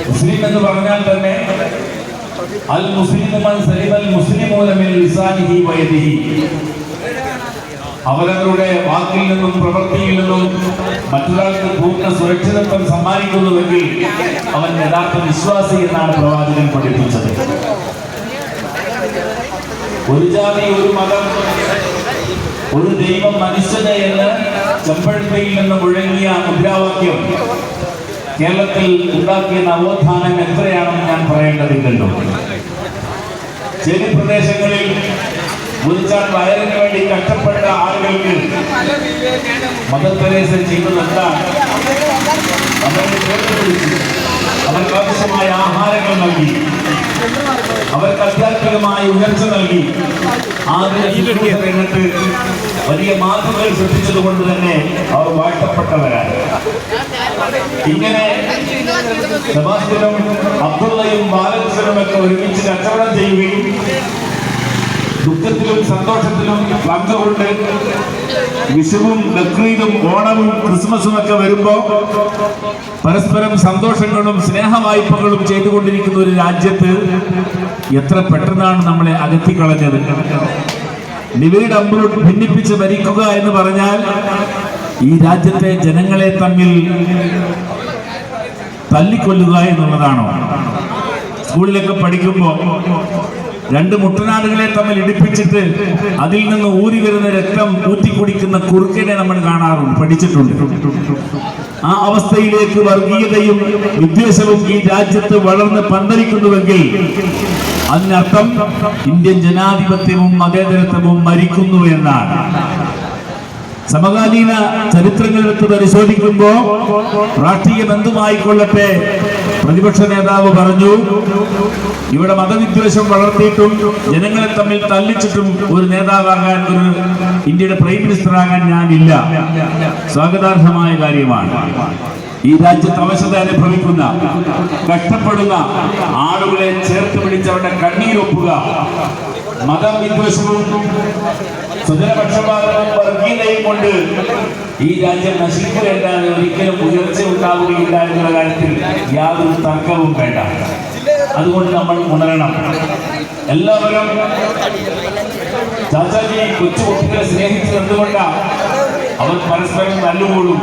S5: മുസ്ലിം എന്ന് പറഞ്ഞാൽ തന്നെ അൽ മുസ്ലിമു മൻ സലിമൽ മുസ്ലിമൂന മിൻ ലിസാനിഹി വയദിഹി, അവരവരുടെ വാക്കിൽ നിന്നും പ്രവൃത്തിയിൽ നിന്നും മറ്റൊരാൾക്ക് പൂർണ്ണ സുരക്ഷിതത്വം സമ്മാനിക്കുന്നുവെങ്കിൽ അവൻ യഥാർത്ഥ വിശ്വാസി എന്നാണ് പ്രവാചകൻ പഠിപ്പിച്ചത്. ഒരു ജാതി, ഒരു മതം, ഒരു ദൈവം, മനുഷ്യത എന്ന് ചെമ്പഴന്തിയിൽ നിന്ന് മുഴങ്ങിയ മുദ്രാവാക്യം കേരളത്തിൽ ഉണ്ടാക്കിയ നവോത്ഥാനം എത്രയാണെന്ന് ഞാൻ പറയേണ്ടതില്ലല്ലോ. ചില പ്രദേശങ്ങളിൽ മുറിച്ചാൽ വയറിന് വേണ്ടി കഷ്ടപ്പെട്ട ആളുകൾക്ക് മദർ തെരേസ ചെയ്തത് എന്താണ്? അവർക്ക് കേട്ടുപിടിച്ചു, അവർക്ക് ആവശ്യമായ ആഹാരങ്ങൾ നൽകി, അവർക്ക് ആധ്യാത്മികമായ ഉയർച്ച നൽകി. രംഗത്ത് വലിയ മാതൃകകൾ സൃഷ്ടിച്ചത് കൊണ്ട് തന്നെ അവർ വാഴ്ത്തപ്പെട്ടവരാണ്. ഇങ്ങനെ സെബാസ്റ്റ്യനും അബ്ദുള്ളയും ബാലകൃഷ്ണനും ഒക്കെ ഒരുമിച്ച് കച്ചവടം ചെയ്യുകയും ദുഃഖത്തിലും സന്തോഷത്തിലും പങ്കുകൊണ്ട് വിഷുവും ബക്രീദും ഓണവും ക്രിസ്മസും ഒക്കെ വരുമ്പോ പരസ്പരം സന്തോഷങ്ങളും സ്നേഹവായ്പകളും ചെയ്തുകൊണ്ടിരിക്കുന്ന ഒരു രാജ്യത്ത് എത്ര പെട്ടെന്നാണ് നമ്മളെ അകറ്റിക്കളഞ്ഞത്. ഡിവൈഡ് അബ്രൂട്ട്, ഭിന്നിപ്പിച്ച് ഭരിക്കുക എന്ന് പറഞ്ഞാൽ ഈ രാജ്യത്തെ ജനങ്ങളെ തമ്മിൽ തല്ലിക്കൊല്ലുക എന്നുള്ളതാണോ? സ്കൂളിലൊക്കെ പഠിക്കുമ്പോൾ രണ്ട് മുട്ടനാടുകളെ തമ്മിൽ ഇടിപ്പിച്ചിട്ട് അതിൽ നിന്ന് ഊരി വരുന്ന രക്തം ഊറ്റിക്കുടിക്കുന്ന കുറുക്കനെ നമ്മൾ കാണാറുണ്ട്, പഠിച്ചിട്ടുണ്ട്. ആ അവസ്ഥയിലേക്ക് വർഗീയതയും വിദ്വേഷവും ഈ രാജ്യത്ത് വളർന്ന് പന്തലിക്കുന്നുവെങ്കിൽ അതിനർത്ഥം ഇന്ത്യൻ ജനാധിപത്യവും മതേതരത്വവും മരിക്കുന്നു എന്നാണ്. സമകാലീന ചരിത്രങ്ങളെടുത്ത് പരിശോധിക്കുമ്പോൾ രാഷ്ട്രീയം എന്തുമായിക്കൊള്ളട്ടെ, പ്രതിപക്ഷ നേതാവ് പറഞ്ഞു, ഇവിടെ മതവിദ്വേഷം വളർത്തിയിട്ടും ജനങ്ങളെ തമ്മിൽ തല്ലിച്ചിട്ടും ഒരു നേതാവാകാൻ, ഒരു ഇന്ത്യയുടെ പ്രൈം മിനിസ്റ്റർ ആകാൻ ഞാനില്ല. സ്വാഗതാർഹമായ കാര്യമാണ്. ഈ രാജ്യത്ത് അവശത അനുഭവിക്കുന്ന, കഷ്ടപ്പെടുന്ന ആളുകളെ ചേർത്ത് പിടിച്ചവരുടെ കണ്ണീരൊപ്പുക, മതവിദ്വേഷവും സ്വജനപക്ഷപാതവും വർഗീയതയും കൊണ്ട് ഈ രാജ്യം നശിക്കുകയല്ലാതെ ഒരിക്കലും ഉയർച്ച ഉണ്ടാവുകയില്ല എന്നുള്ള കാര്യത്തിൽ യാതൊരു തർക്കവും വേണ്ട. അതുകൊണ്ട് നമ്മൾ ഉണരണം. എല്ലാവരും ചാച്ചാജി കൊച്ചു കുട്ടികളെ സ്നേഹിച്ചത് എന്തുകൊണ്ടാണ്? അവർ പരസ്പരം തല്ലുകൂടും,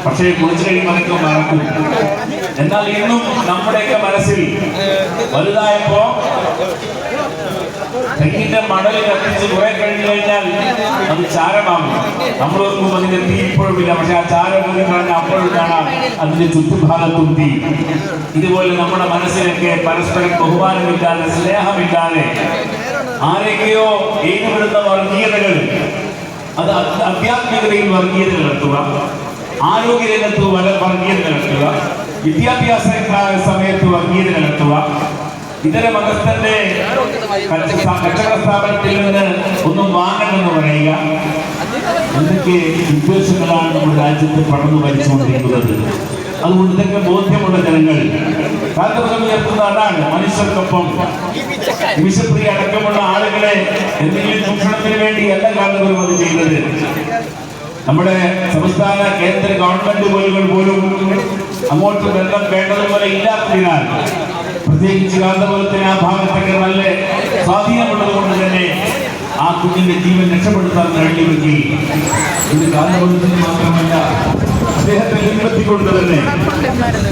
S5: പക്ഷേ കുളിച്ചു കഴിയുമ്പോൾ അതൊക്കെ മറക്കും. എന്നാൽ ഇന്നും നമ്മുടെയൊക്കെ മനസ്സിൽ വലുതായപ്പോ തെങ്ങിന്റെ മണൽ കത്തിച്ച് കുറെ കഴിഞ്ഞു കഴിഞ്ഞാൽ അത് ചാരമാകും. നമ്മളൊന്നും അതിന്റെ തീ ഇപ്പോഴും ഇല്ല, പക്ഷെ ആ ചാരം കളഞ്ഞ അപ്പോഴും കാണാം അതിന്റെ ചുറ്റുഭാഗത്തും തീ. ഇതുപോലെ നമ്മുടെ മനസ്സിലൊക്കെ പരസ്പരം ബഹുമാനമില്ലാതെ, സ്നേഹമില്ലാതെ ആരൊക്കെയോ ഏറ്റുവിടുന്ന വർഗീയതകൾ, അത് ആധ്യാത്മികതയിൽ വർഗീയത കലർത്തുക, ആരോഗ്യരംഗത്ത് വർഗീയത കലർത്തുക, വിദ്യാഭ്യാസ സമയത്ത് വർഗീയത കലർത്തുക, ഇതര മതസ്ഥന്റെ കച്ചവട സ്ഥാപനത്തിൽ നിന്ന് ഒന്നും വാങ്ങണമെന്ന് പറയുക, എന്തൊക്കെ വിദ്വേഷങ്ങളാണ് നമ്മുടെ രാജ്യത്ത് പടർന്നു ഭരിച്ചുകൊണ്ടിരിക്കുന്നത്. അതുകൊണ്ട് ഇതൊക്കെ ബോധ്യമുള്ള ജനങ്ങൾ കാന്തപുരം ഉയർത്തുന്ന അതാണ് മനുഷ്യർക്കൊപ്പം. നിമിഷപ്രിയ അടക്കമുള്ള ആളുകളെ എന്തെങ്കിലും ചൂഷണത്തിന് വേണ്ടിയല്ല കാന്തപുരം അത് ചെയ്തത്. നമ്മുടെ സംസ്ഥാന കേന്ദ്ര ഗവൺമെന്റ് പോലും അങ്ങോട്ട് ബന്ധം വേണ്ടതുപോലെ ഇല്ലാത്തതിനാൽ, പ്രത്യേകിച്ച് കാന്തപുരത്തിന് ആ ഭാഗത്തൊക്കെ നല്ല സ്വാധീനമുള്ളത് കൊണ്ട് തന്നെ ആ കുഞ്ഞിന്റെ ജീവൻ രക്ഷപ്പെടുത്താൻ കഴിയുമെങ്കിൽ ഇത് കാന്തപുരത്തിന് മാത്രമല്ല, അദ്ദേഹത്തെ പിൻപറ്റിക്കൊണ്ട് തന്നെ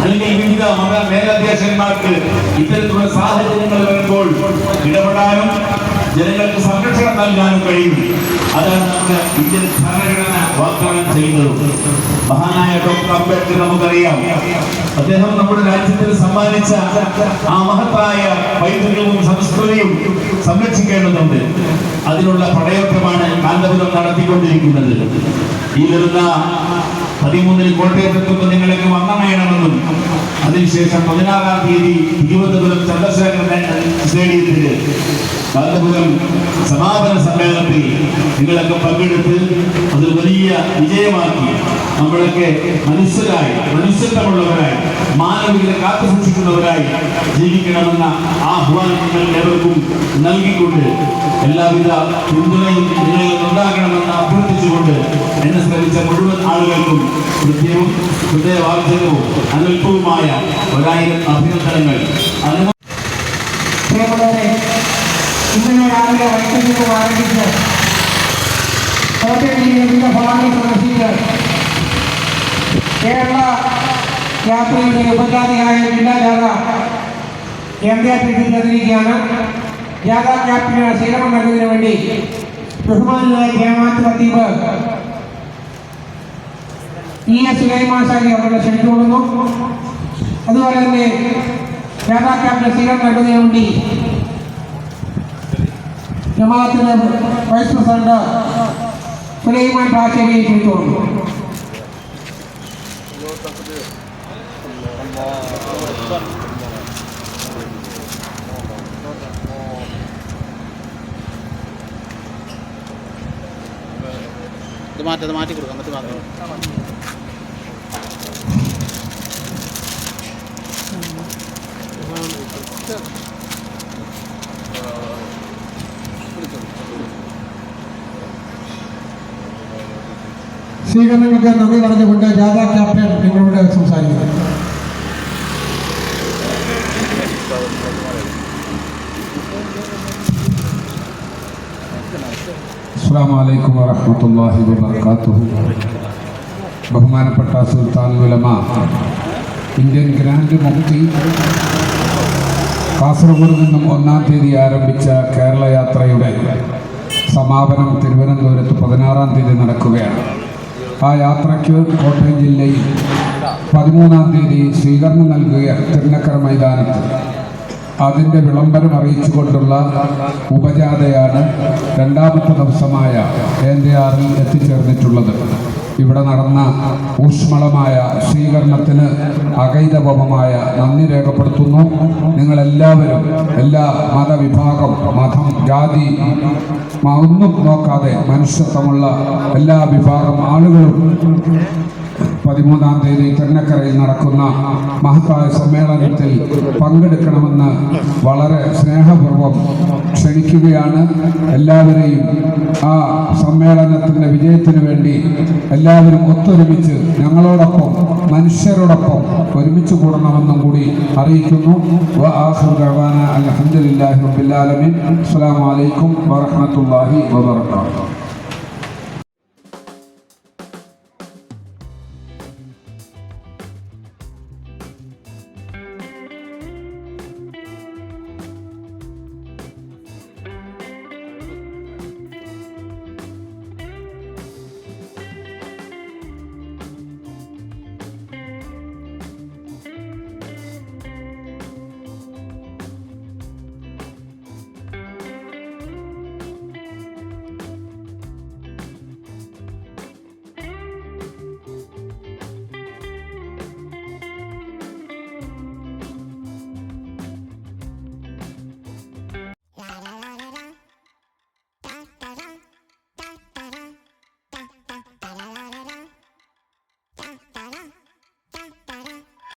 S5: അല്ലെങ്കിൽ വിവിധ മത മേലധ്യക്ഷന്മാർക്ക് ഇത്തരത്തിലുള്ള സാഹചര്യങ്ങൾ വരുമ്പോൾ ഇടപെടാനും ജനങ്ങൾക്ക് സംരക്ഷണം നൽകാനും കഴിയും. അതാണ് നമ്മുടെ ഇന്ത്യൻ ഭരണഘടന വാഗ്ദാനം ചെയ്യുന്നത്. മഹാനായ ഡോക്ടർ അംബേദ്കർ നമുക്കറിയാം, അദ്ദേഹം നമ്മുടെ രാജ്യത്തിന് സമ്മാനിച്ച ആ മഹത്തായ പൈതൃകവും സംസ്കൃതിയും സംരക്ഷിക്കേണ്ടതുണ്ട്. അതിനുള്ള പടയോട്ടമാണ് കാന്തപുരം നടത്തിക്കൊണ്ടിരിക്കുന്നത്. ഈ വരുന്ന 13-ന് കോട്ടയത്തെത്തുമ്പോൾ നിങ്ങളൊക്കെ വന്നണയണമെന്നും അതിനുശേഷം 16-ാം തീയതി തിരുവനന്തപുരം ചന്ദ്രശേഖരൻ സ്റ്റേഡിയത്തിൽ കാന്തപുരം സമാപന സമ്മേളനത്തിൽ നിങ്ങളൊക്കെ പങ്കെടുത്ത് അത് വലിയ വിജയമാക്കി നമ്മളൊക്കെ മനുഷ്യരായി, മനുഷ്യത്വമുള്ളവരായി, മാനവികത കാത്തു സൂക്ഷിക്കുന്നവരായി ജീവിക്കണമെന്ന ആഹ്വാനം നിങ്ങൾ ഏവർക്കും നൽകിക്കൊണ്ട് എല്ലാവിധ പിന്തുണയും നിങ്ങളിൽ ഉണ്ടാകണമെന്ന് അഭ്യർത്ഥിച്ചുകൊണ്ട് എന്നെ ശ്രമിച്ച മുഴുവൻ ആളുകൾക്കും കൃത്യവും ഹൃദയവാർദ്ധകവും അനൽപവുമായ 1000 അഭിനന്ദനങ്ങൾ.
S2: ഇന്നലെ രാവിലെ വൈദ്യുതി ആരംഭിച്ച് കോട്ടയം വിവിധ ഭാഗങ്ങൾ സന്ദർശിച്ച് കേരള യാത്രയുടെ ഉപജാതിയായ ജില്ലാ ജാഥ കേന്ദ്രീകരിച്ചിരിക്കുകയാണ്. ജാഥാ ക്യാപ്റ്റന് സ്വീകരണം നൽകുന്നതിന് വേണ്ടി ബഹുമാനായ ജമാഅത്ത് ഖത്തീബ് ES സുലൈമാൻ സാഹിബ് അവരുടെ ക്ഷണിച്ചുകൊള്ളുന്നു. അതുപോലെ തന്നെ ജാഥാ ക്യാപ്റ്റന് സ്വീകരണം നൽകുന്നതിന് വേണ്ടി ജമാഅത്തിന്റെ വൈസ് പ്രസിഡന്റ് സുലൈമാൻ ബാഷയെ ക്ഷണിച്ചുകൊള്ളുന്നു.
S6: ഇത് മാറ്റി കൊടുക്കാം, എന്നിട്ട് മാറ്റി
S2: സ്വീകരണങ്ങൾക്ക് നന്ദി പറഞ്ഞുകൊണ്ട് ജാഥാ ക്യാപ്റ്റൻ നിങ്ങളോട് സംസാരിക്കുന്നു.
S7: അസ്സലാമു അലൈക്കും വറഹ്മത്തുള്ളാഹി വബറകാതുഹു. ബഹുമാനപ്പെട്ട സുൽത്താൻ ഉലമ ഇന്ത്യൻ ഗ്രാൻഡ് മുഫ്തി കാസർഗോഡ് നിന്നും 1-ാം തീയതി ആരംഭിച്ച കേരള യാത്രയുടെ സമാപനം തിരുവനന്തപുരത്ത് 16-ാം തീയതി നടക്കുകയാണ്. ആ യാത്രയ്ക്ക് കോട്ടയം ജില്ലയിൽ 13-ാം തീയതി സ്വീകരണം നൽകുക തിരുനക്കര മൈതാനത്ത്. അതിൻ്റെ വിളംബരം അറിയിച്ചുകൊണ്ടുള്ള ഉപജാഥയാണ് 2ാമത്തെ ദിവസമായ ANDR-ൽ എത്തിച്ചേർന്നിട്ടുള്ളത്. ഇവിടെ നടന്ന ഊഷ്മളമായ സ്വീകരണത്തിന് അകൈതവമായ നന്ദി രേഖപ്പെടുത്തുന്നു. നിങ്ങളെല്ലാവരും എല്ലാ മതവിഭാഗം, മതം, ജാതി ഒന്നും നോക്കാതെ മനുഷ്യത്വമുള്ള എല്ലാ വിഭാഗം ആളുകളും 13-ാം തീയതി തിരുനക്കരയിൽ നടക്കുന്ന മഹത്തായ സമ്മേളനത്തിൽ പങ്കെടുക്കണമെന്ന് വളരെ സ്നേഹപൂർവ്വം ക്ഷണിക്കുകയാണ്. എല്ലാവരെയും ആ സമ്മേളനത്തിൻ്റെ വിജയത്തിന് വേണ്ടി എല്ലാവരും ഒത്തൊരുമിച്ച് ഞങ്ങളോടൊപ്പം മനുഷ്യരോടൊപ്പം ഒരുമിച്ച് കൂടണമെന്നും കൂടി അറിയിക്കുന്നു. വആഖിറു ദഅവാനാ അൽഹംദുലില്ലാഹി റബ്ബിൽ ആലമീൻ. അസ്സലാമു അലൈക്കും വറഹ്മത്തുള്ളാഹി വബറകാതുഹു.